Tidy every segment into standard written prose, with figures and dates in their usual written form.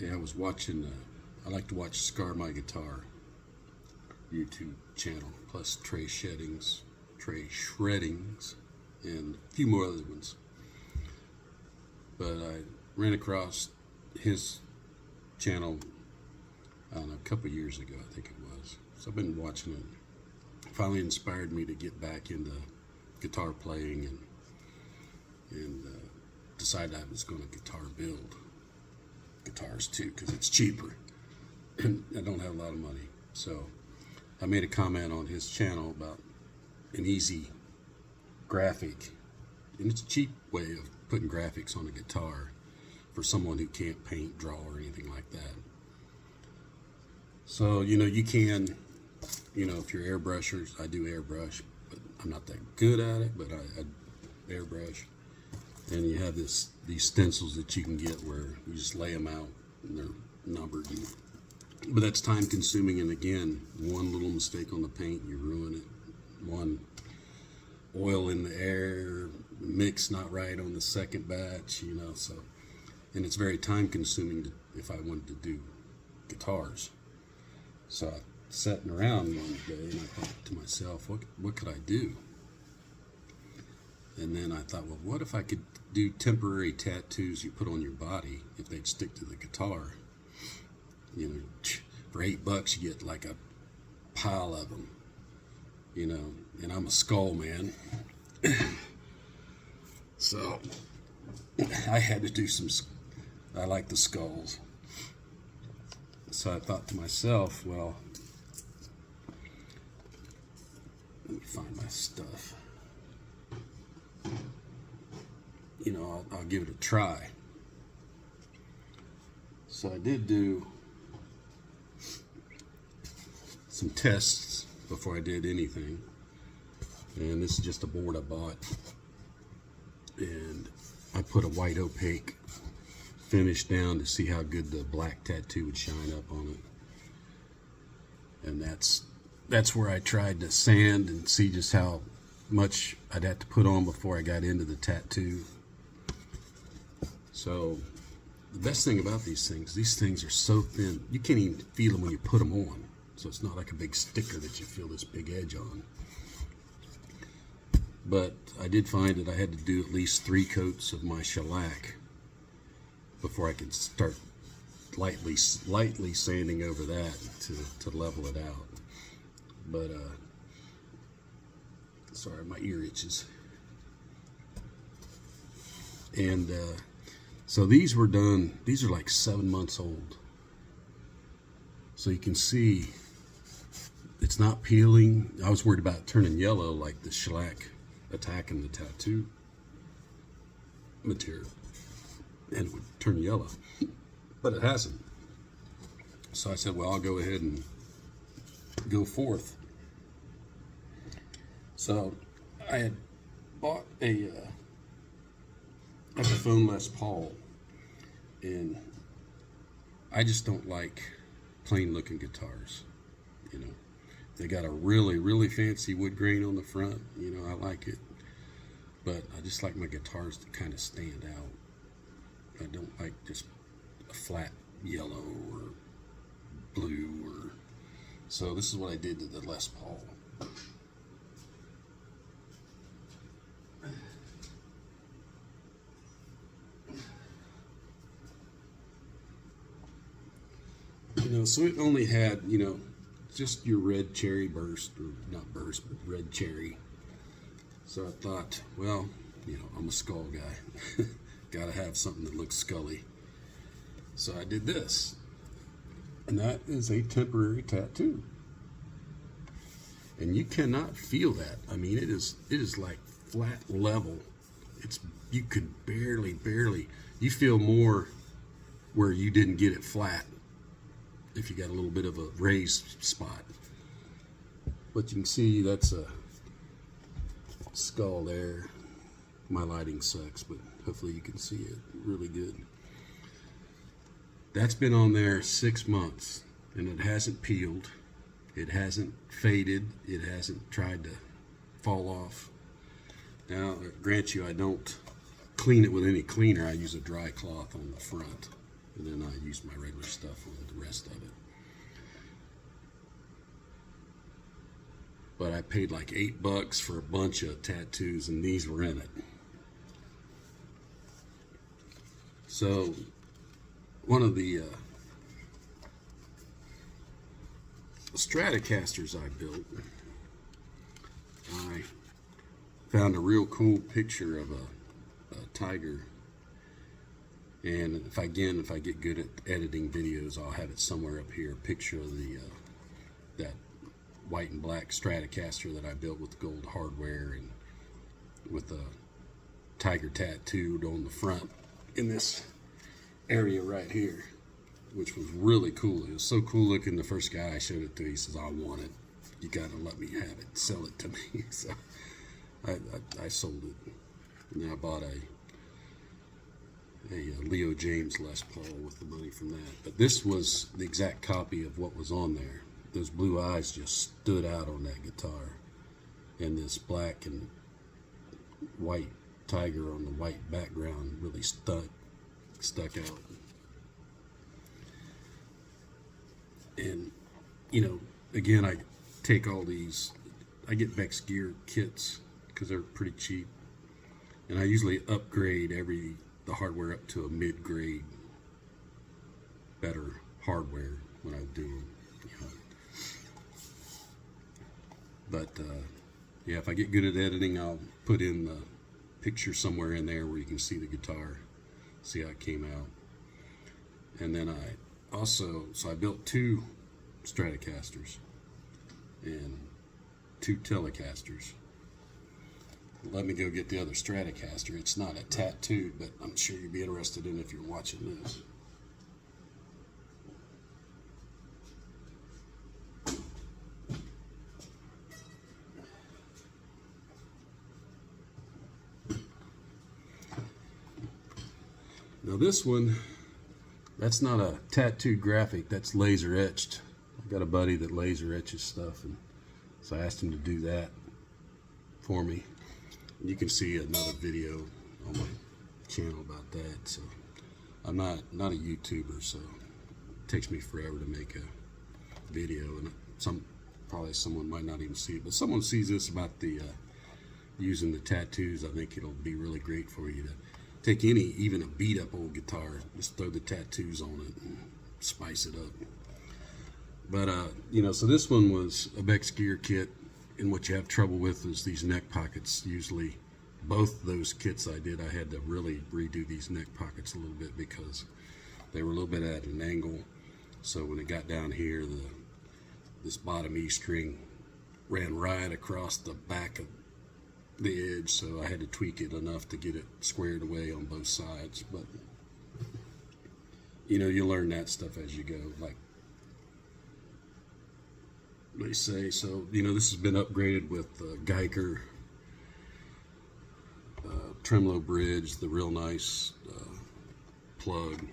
Okay, I was watching, I like to watch Scar My Guitar YouTube channel, plus Trey Shreddings, and a few more other ones. But I ran across his channel, I don't know, a couple years ago, I think it was. So I've been watching it. Finally inspired me to get back into guitar playing and decided I was going to guitar build guitars too, because it's cheaper and I don't have a lot of money. So I made a comment on his channel about an easy graphic, and it's a cheap way of putting graphics on a guitar for someone who can't paint, draw, or anything like that. So, you can, if you're airbrushers, I do airbrush, but I'm not that good at it, but I airbrush. And you have these stencils that you can get where you just lay them out and they're numbered. But that's time consuming, and again, one little mistake on the paint, you ruin it. One oil in the air, mix not right on the second batch, so. And it's very time consuming if I wanted to do guitars. So I sitting around one day and I thought to myself, what could I do? And then I thought, well, what if I could do temporary tattoos you put on your body if they'd stick to the guitar? For $8 you get like a pile of them, and I'm a skull man. So I had to do I like the skulls. So I thought to myself, well, let me find my stuff. I'll give it a try. So I did do some tests before I did anything. And this is just a board I bought. And I put a white opaque finish down to see how good the black tattoo would shine up on it. And that's where I tried to sand and see just how much I'd have to put on before I got into the tattoo. So the best thing about these things are so thin, you can't even feel them when you put them on. So it's not like a big sticker that you feel this big edge on. But I did find that I had to do at least 3 coats of my shellac before I could start lightly sanding over that to level it out. But sorry, my ear itches. And so these were done, these are like 7 months old. So you can see it's not peeling. I was worried about it turning yellow like the shellac attacking the tattoo material, and it would turn yellow, but it hasn't. So I said, well, I'll go ahead and go forth. So I had bought a Epiphone Les Paul, and I just don't like plain looking guitars. They got a really, really fancy wood grain on the front, I like it. But I just like my guitars to kind of stand out. I don't like just a flat yellow or blue so this is what I did to the Les Paul. So it only had, just your red cherry burst, or not burst, but red cherry. So I thought, well, I'm a skull guy. Gotta have something that looks scully. So I did this. And that is a temporary tattoo. And you cannot feel that. I mean, it is like flat level. You could barely, you feel more where you didn't get it flat if you got a little bit of a raised spot. But you can see that's a skull there. My lighting sucks, but hopefully you can see it really good. That's been on there 6 months, and it hasn't peeled, it hasn't faded, it hasn't tried to fall off. Now, grant you, I don't clean it with any cleaner. I use a dry cloth on the front and then I use my regular stuff on the rest of it. But I paid like $8 for a bunch of tattoos, and these were in it. So one of the Stratocasters I built, I found a real cool picture of a tiger, and if I get good at editing videos, I'll have it somewhere up here, a picture of the that white and black Stratocaster that I built with gold hardware and with a tiger tattooed on the front in this area right here, which was really cool. It was so cool looking. The first guy I showed it to, he says, "I want it. You gotta let me have it. Sell it to me." So I sold it, and I bought a Leo James Les Paul with the money from that. But this was the exact copy of what was on there. Those blue eyes just stood out on that guitar, and this black and white tiger on the white background really stuck out. And you know, again, I take all these, I get Beck's Gear kits because they're pretty cheap, and I usually upgrade the hardware up to a mid-grade, better hardware when I do them, you know. But yeah, if I get good at editing, I'll put in the picture somewhere in there where you can see the guitar, see how it came out. And then I built 2 Stratocasters and 2 Telecasters. Let me go get the other Stratocaster. It's not a tattoo, but I'm sure you'd be interested in it if you're watching this. Now this one, that's not a tattooed graphic, that's laser etched. I got a buddy that laser etches stuff, and so I asked him to do that for me. You can see another video on my channel about that. So I'm not a YouTuber, so it takes me forever to make a video, and probably someone might not even see it, but someone sees this about the using the tattoos. I think it'll be really great for you to take even a beat up old guitar, just throw the tattoos on it and spice it up. But you know, so this one was a Beck's Gear kit, and what you have trouble with is these neck pockets. Usually both those kits I did, I had to really redo these neck pockets a little bit because they were a little bit at an angle. So when it got down here, this bottom E string ran right across the back of the edge, so I had to tweak it enough to get it squared away on both sides. But you know, you learn that stuff as you go, like they say. So you know, this has been upgraded with Geiger tremolo bridge, the real nice plug,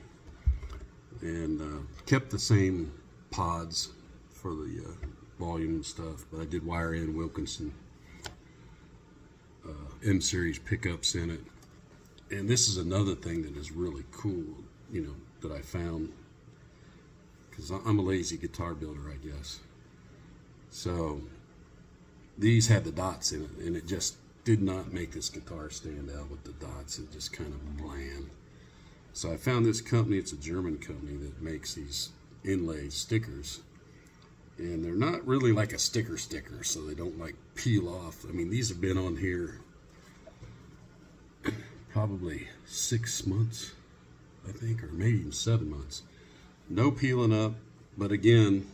and kept the same pods for the volume and stuff, but I did wire in Wilkinson M-series pickups in it. And this is another thing that is really cool, you know, that I found, because I'm a lazy guitar builder, I guess. So these had the dots in it, and it just did not make this guitar stand out with the dots. It just kind of bland. So I found this company, it's a German company that makes these inlay stickers, and they're not really like a sticker, so they don't like peel off. I mean, these have been on here probably 6 months, I think, or maybe even 7 months. No peeling up, but again,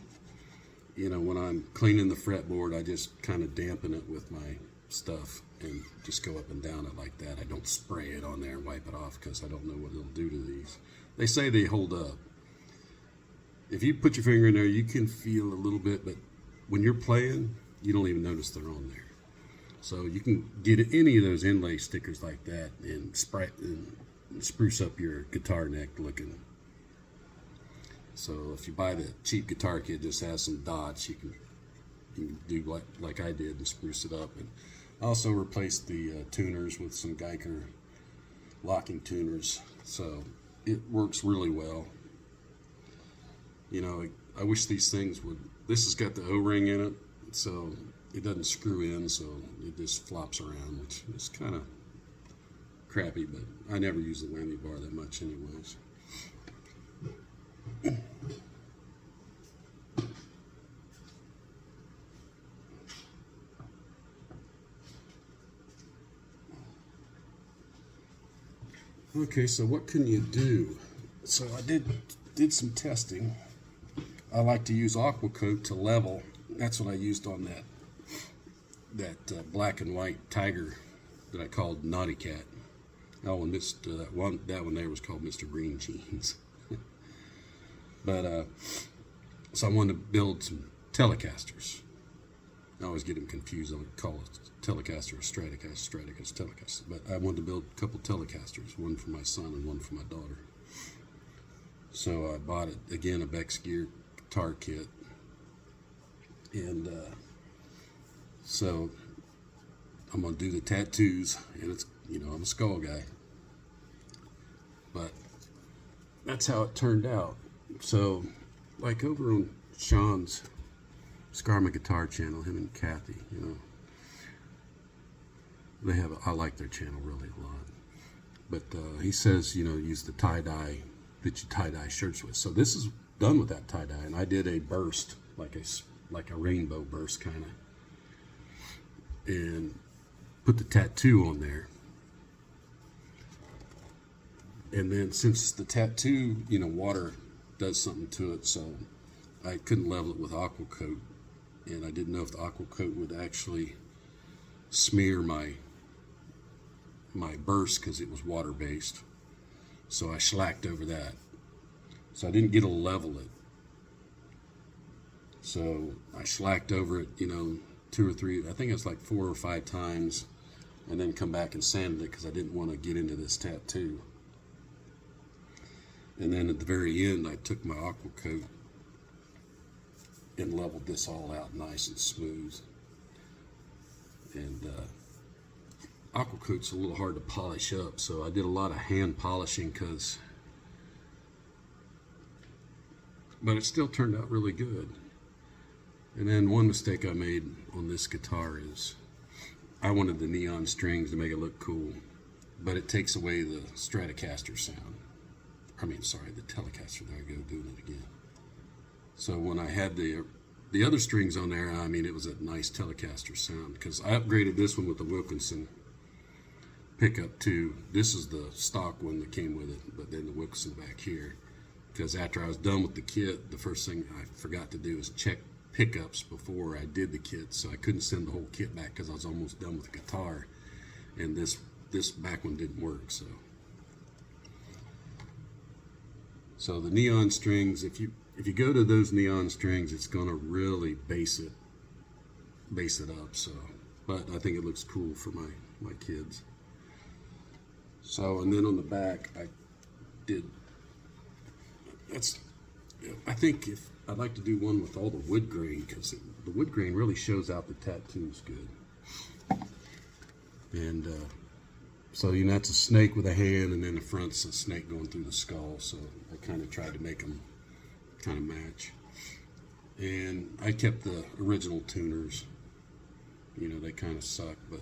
you know, when I'm cleaning the fretboard, I just kind of dampen it with my stuff and just go up and down it like that. I don't spray it on there and wipe it off because I don't know what it'll do to these. They say they hold up. If you put your finger in there, you can feel a little bit, but when you're playing, you don't even notice they're on there. So you can get any of those inlay stickers like that and spruce up your guitar neck looking. So if you buy the cheap guitar kit, just has some dots, you can do like I did and spruce it up. And I also replaced the tuners with some Geiger locking tuners, so it works really well. You know, I wish these things would. This has got the O-ring in it, so it doesn't screw in, so it just flops around, which is kind of crappy. But I never use the whammy bar that much, anyways. Okay, so what can you do? So I did some testing. I like to use aqua coat to level. That's what I used on that black and white tiger that I called Naughty Cat. Oh, and that one there was called Mr. Green Jeans. But so I wanted to build some Telecasters. I always get them confused. I would call it Telecaster or Stratocaster, Telecaster. But I wanted to build a couple Telecasters, one for my son and one for my daughter. So I bought it again, a Beck's Gear guitar kit, and so I'm gonna do the tattoos, and it's, you know, I'm a skull guy, but that's how it turned out. So, like over on Sean's Scar My Guitar channel, him and Kathy, you know, they have, I like their channel really a lot. But he says, you know, use the tie-dye that you tie-dye shirts with. So this is done with that tie-dye, and I did a burst, like a rainbow burst kind of, and put the tattoo on there. And then since the tattoo, you know, water does something to it, so I couldn't level it with aqua coat, and I didn't know if the aqua coat would actually smear my burst because it was water based. So I shellacked over that. So I didn't get to level it. So I shellacked over it, you know, 2 or 3, I think it's like 4 or 5 times, and then come back and sanded it because I didn't want to get into this tattoo. And then at the very end, I took my aqua coat and leveled this all out nice and smooth. And aqua coat's a little hard to polish up, so I did a lot of hand polishing but it still turned out really good. And then one mistake I made on this guitar is I wanted the neon strings to make it look cool, but it takes away the Stratocaster sound. I mean, sorry, the Telecaster. There I go, doing it again. So when I had the other strings on there, I mean, it was a nice Telecaster sound, because I upgraded this one with the Wilkinson pickup too. This is the stock one that came with it, but then the Wilkinson back here, because after I was done with the kit, the first thing I forgot to do is check pickups before I did the kit, so I couldn't send the whole kit back because I was almost done with the guitar, and this back one didn't work. So the neon strings, if you go to those neon strings, it's gonna really bass it up. So, but I think it looks cool for my kids. So, and then on the back, I think if I'd like to do one with all the wood grain, because the wood grain really shows out the tattoos good. And so, you know, that's a snake with a hand, and then the front's a snake going through the skull. So I kind of tried to make them kind of match. And I kept the original tuners. You know, they kind of suck, but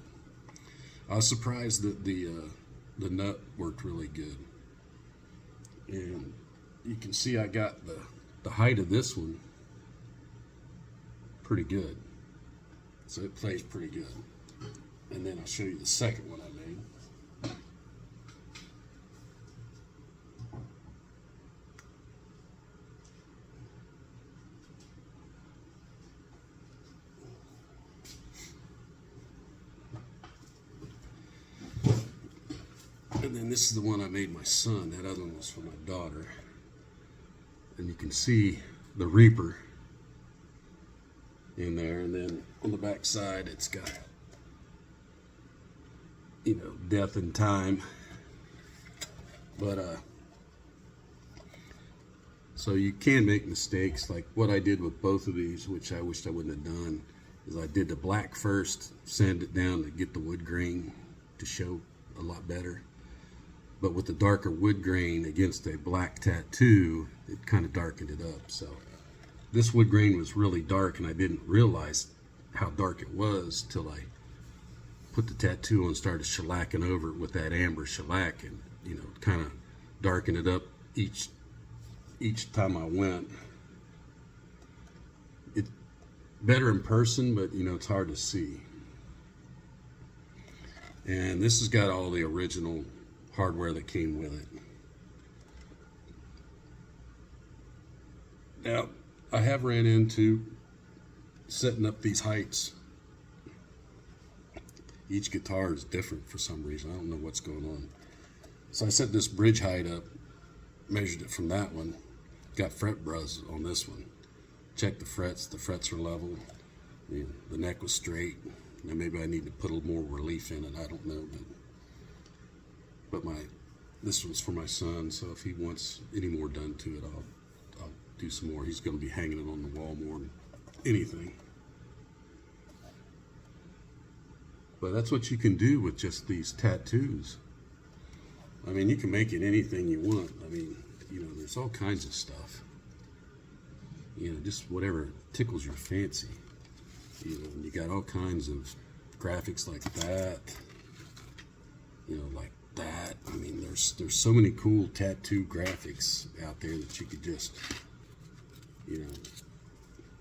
I was surprised that the nut worked really good. And you can see I got the height of this one pretty good. So it plays pretty good. And then I'll show you the second one I made. And then this is the one I made my son. That other one was for my daughter. And you can see the Reaper in there. And then on the back side, it's got, you know, death and time. But so you can make mistakes. Like what I did with both of these, which I wished I wouldn't have done, is I did the black first, sand it down to get the wood grain to show a lot better. But with the darker wood grain against a black tattoo, it kind of darkened it up. So this wood grain was really dark, and I didn't realize how dark it was till I put the tattoo on and started shellacking over it with that amber shellac, and you know, kind of darken it up each time I went. It's better in person, but you know, it's hard to see. And this has got all the original hardware that came with it. Now, I have ran into setting up these heights. Each guitar is different for some reason. I don't know what's going on. So I set this bridge height up, measured it from that one, got fret buzz on this one. Checked the frets are level. The neck was straight. Now maybe I need to put a little more relief in it, I don't know. But this one's for my son, so if he wants any more done to it, I'll do some more. He's going to be hanging it on the wall more than anything. But that's what you can do with just these tattoos. I mean, you can make it anything you want. I mean, you know, there's all kinds of stuff. You know, just whatever tickles your fancy. You know, you got all kinds of graphics like that. You know, like that. I mean, there's so many cool tattoo graphics out there that you could just, you know,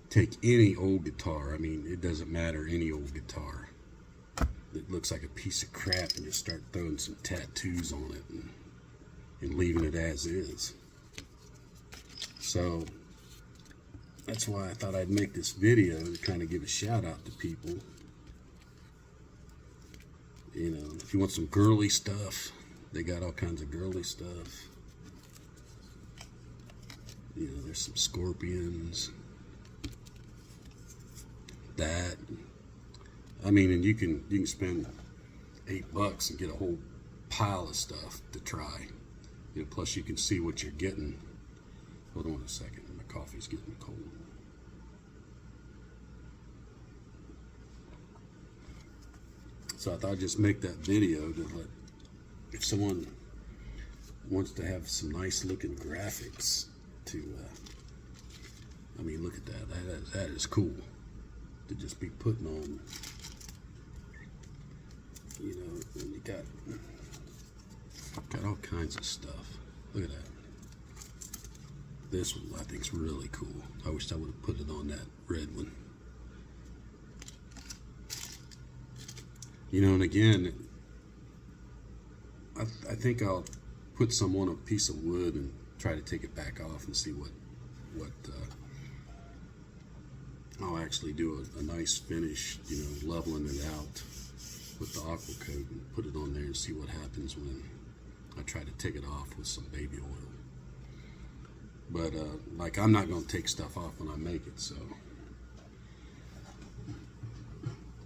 take any old guitar. I mean, it doesn't matter, any old guitar that looks like a piece of crap, and just start throwing some tattoos on it and leaving it as is. So that's why I thought I'd make this video to kind of give a shout out to people. You know, if you want some girly stuff, they got all kinds of girly stuff. You know, there's some scorpions. That. I mean, and you can spend $8 and get a whole pile of stuff to try. You know, plus you can see what you're getting. Hold on a second, my coffee's getting cold. So I thought I'd just make that video to let, if someone wants to have some nice looking graphics to, I mean, look at that. That is cool to just be putting on. You know, and you got all kinds of stuff. Look at that. This one I think is really cool. I wish I would have put it on that red one. You know, and again, I think I'll put some on a piece of wood and try to take it back off and see what I'll actually do a nice finish, you know, leveling it out with the aqua coat and put it on there and see what happens when I try to take it off with some baby oil. But like, I'm not going to take stuff off when I make it, so.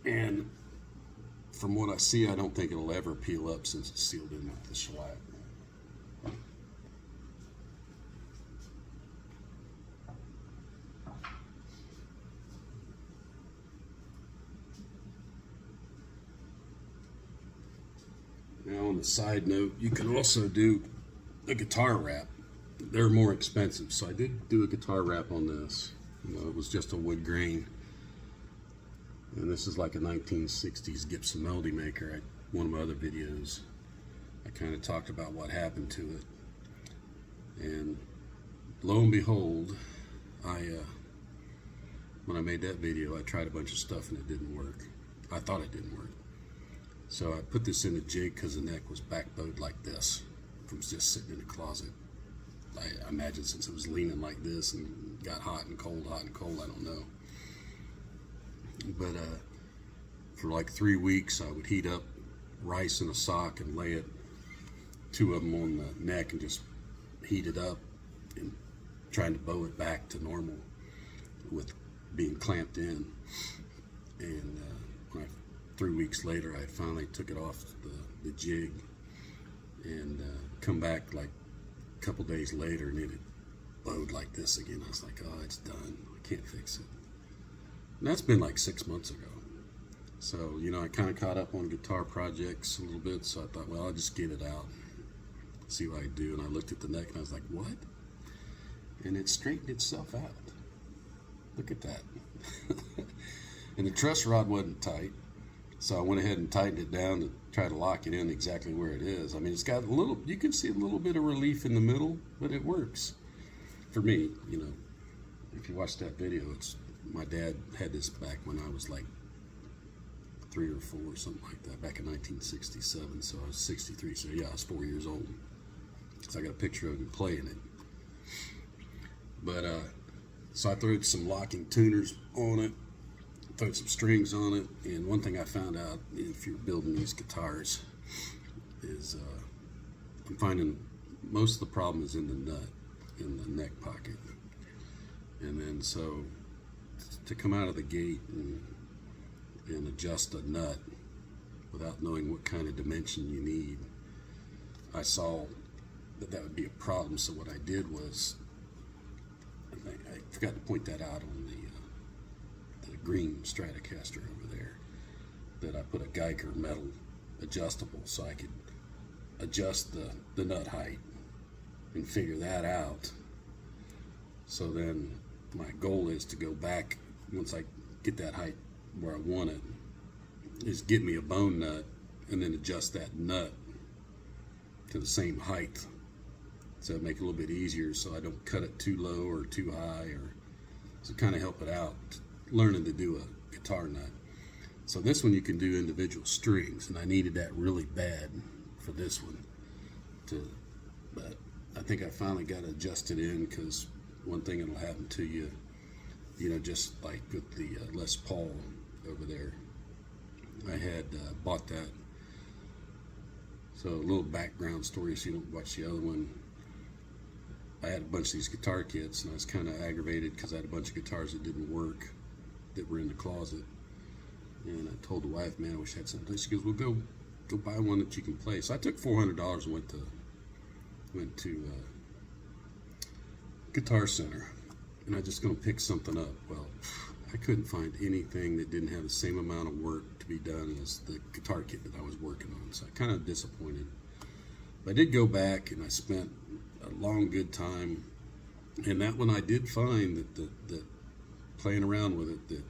And from what I see, I don't think it'll ever peel up since it's sealed in with the shellac. Now, on the side note, you can also do a guitar wrap. They're more expensive, so I did do a guitar wrap on this. You know, it was just a wood grain, and this is like a 1960s Gibson Melody Maker. One of my other videos, I kind of talked about what happened to it, and lo and behold, when I made that video, I tried a bunch of stuff and it didn't work. I thought it didn't work. So I put this in a jig because the neck was backbowed like this from just sitting in the closet. I imagine since it was leaning like this and got hot and cold, I don't know. But for like 3 weeks, I would heat up rice in a sock and lay it, 2 of them on the neck, and just heat it up and trying to bow it back to normal with being clamped in. And 3 weeks later, I finally took it off the jig and come back like a couple days later, and it had bowed like this again. I was like, oh, it's done. I can't fix it. And that's been like 6 months ago. So, you know, I kind of caught up on guitar projects a little bit, so I thought, well, I'll just get it out, see what I do. And I looked at the neck and I was like, what? and it straightened itself out. Look at that. And the truss rod wasn't tight, so I went ahead and tightened it down to try to lock it in exactly where it is. I mean, it's got a little, you can see a little bit of relief in the middle, but it works. For me, you know, if you watch that video, it's, my dad had this back when I was like 3 or 4 or something like that, back in 1967, so I was 63, so yeah, I was 4 years old. So I got a picture of him playing it. But, so I threw some locking tuners on it, throw some strings on it, and one thing I found out if you're building these guitars is I'm finding most of the problem is in the nut, in the neck pocket. And then so to come out of the gate and adjust a nut without knowing what kind of dimension you need, I saw that that would be a problem. So what I did was, I forgot to point that out on the green Stratocaster over there, that I put a Geiger metal adjustable so I could adjust the nut height and figure that out. So then my goal is to go back, once I get that height where I want it, is get me a bone nut and then adjust that nut to the same height, so make it a little bit easier so I don't cut it too low or too high, or so kind of help it out learning to do a guitar nut. So this one you can do individual strings, and I needed that really bad for this one but I think I finally got it adjusted in, because one thing that'll happen to you, you know, just like with the Les Paul over there, I had bought that. So a little background story so you don't watch the other one. I had a bunch of these guitar kits, and I was kind of aggravated because I had a bunch of guitars that didn't work, that were in the closet. And I told the wife, man, I wish I had something. She goes, well, go buy one that you can play. So I took $400 and went to Guitar Center, and I just going to pick something up. Well, I couldn't find anything that didn't have the same amount of work to be done as the guitar kit that I was working on. So I kind of disappointed. But I did go back, and I spent a long, good time. And that one I did find that playing around with it, that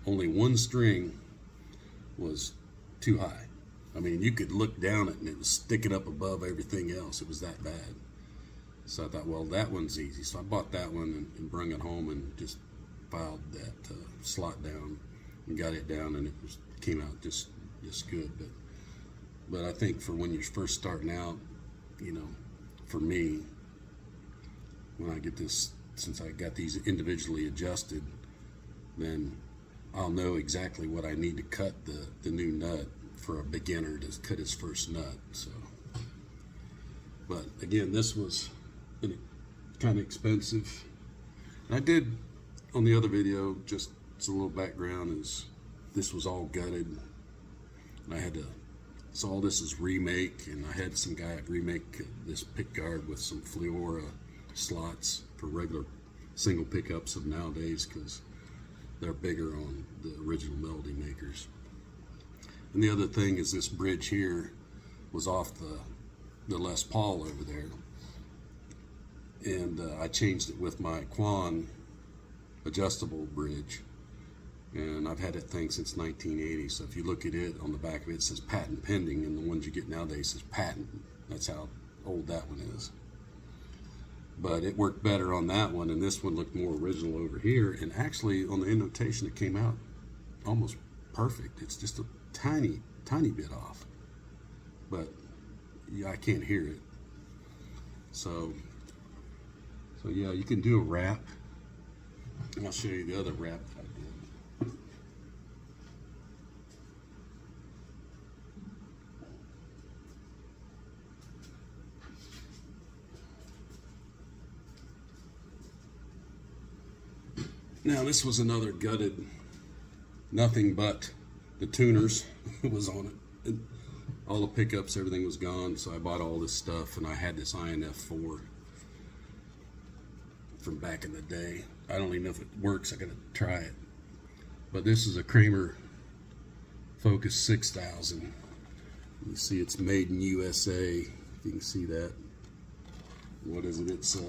only one string was too high. I mean, you could look down it and it was sticking up above everything else. It was that bad. So I thought, well, that one's easy. So I bought that one and brought it home and just filed that slot down and got it down, and it came out just good. But I think for when you're first starting out, you know, for me, when I get this, since I got these individually adjusted, then I'll know exactly what I need to cut the new nut for a beginner to cut his first nut. So, but again, this was kind of expensive. And I did on the other video, just as a little background, is this was all gutted, and I had to, so all this is remake, and I had some guy remake this pick guard with some Fleora slots for regular single pickups of nowadays, because they're bigger on the original Melody Makers. And the other thing is this bridge here was off the Les Paul over there, and I changed it with my Quan adjustable bridge, and I've had that thing since 1980. So if you look at it, on the back of it, it says patent pending, and the ones you get nowadays says patent. That's how old that one is. But it worked better on that one, and this one looked more original over here. And actually, on the indentation, it came out almost perfect. It's just a tiny bit off, but yeah, I can't hear it. So yeah, you can do a wrap, and I'll show you the other wrap that I did. Now this was another gutted, nothing but the tuners was on it. And all the pickups, everything was gone, so I bought all this stuff, and I had this INF4 from back in the day. I don't even know if it works. I gotta try it. But this is a Kramer Focus 6000. You see it's made in USA, if you can see that. What is it? It's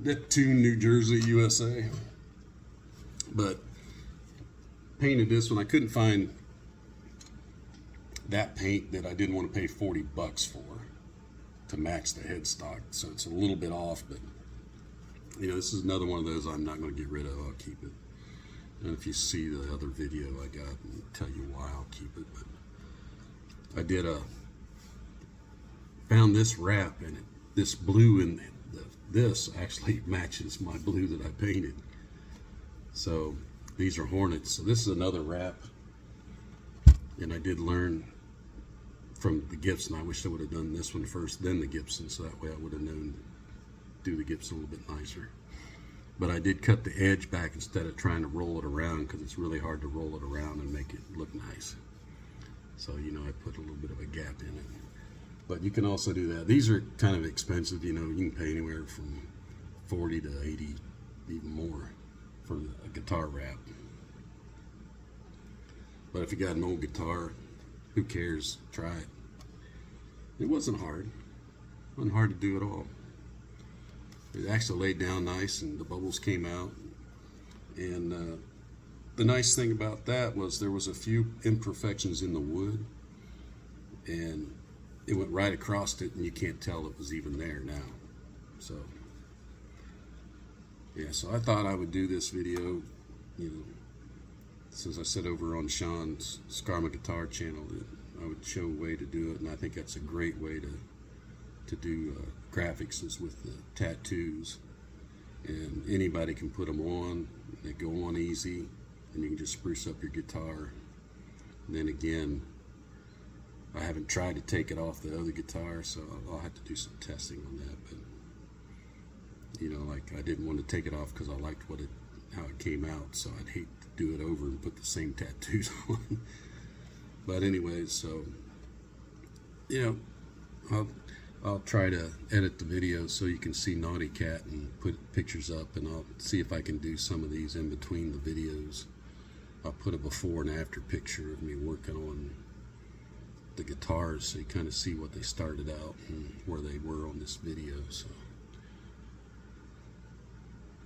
Neptune, New Jersey, USA. But painted this one. I couldn't find that paint that I didn't want to pay $40 for to match the headstock, so it's a little bit off, but you know, this is another one of those I'm not going to get rid of. I'll keep it. And if you see the other video I got, I'll tell you why I'll keep it. But I did found this wrap, and this blue and this actually matches my blue that I painted. So these are Hornets. So this is another wrap, and I did learn from the Gibson. I wish I would have done this one first, then the Gibson, so that way I would have known to do the Gibson a little bit nicer. But I did cut the edge back instead of trying to roll it around, because it's really hard to roll it around and make it look nice. So, you know, I put a little bit of a gap in it. But you can also do that. These are kind of expensive, you know, you can pay anywhere from 40 to 80, even more, for a guitar wrap. But if you got an old guitar, who cares? Try it. It wasn't hard. It wasn't hard to do at all. It actually laid down nice, and the bubbles came out. And the nice thing about that was there was a few imperfections in the wood, and it went right across it, and you can't tell it was even there now. So yeah, so I thought I would do this video, you know, since I said over on Sean's Scar My Guitar channel that I would show a way to do it, and I think that's a great way to do graphics, is with the tattoos. And anybody can put them on. They go on easy, and you can just spruce up your guitar. And then again, I haven't tried to take it off the other guitar, so I'll have to do some testing on that. But you know, like, I didn't want to take it off because I liked how it came out, so I'd hate to do it over and put the same tattoos on. But anyways, so you know, I'll try to edit the video so you can see Naughty Cat and put pictures up, and I'll see if I can do some of these in between the videos. I'll put a before and after picture of me working on the guitars, so you kind of see what they started out and where they were on this video. So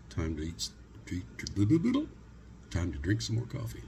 time to drink some more coffee.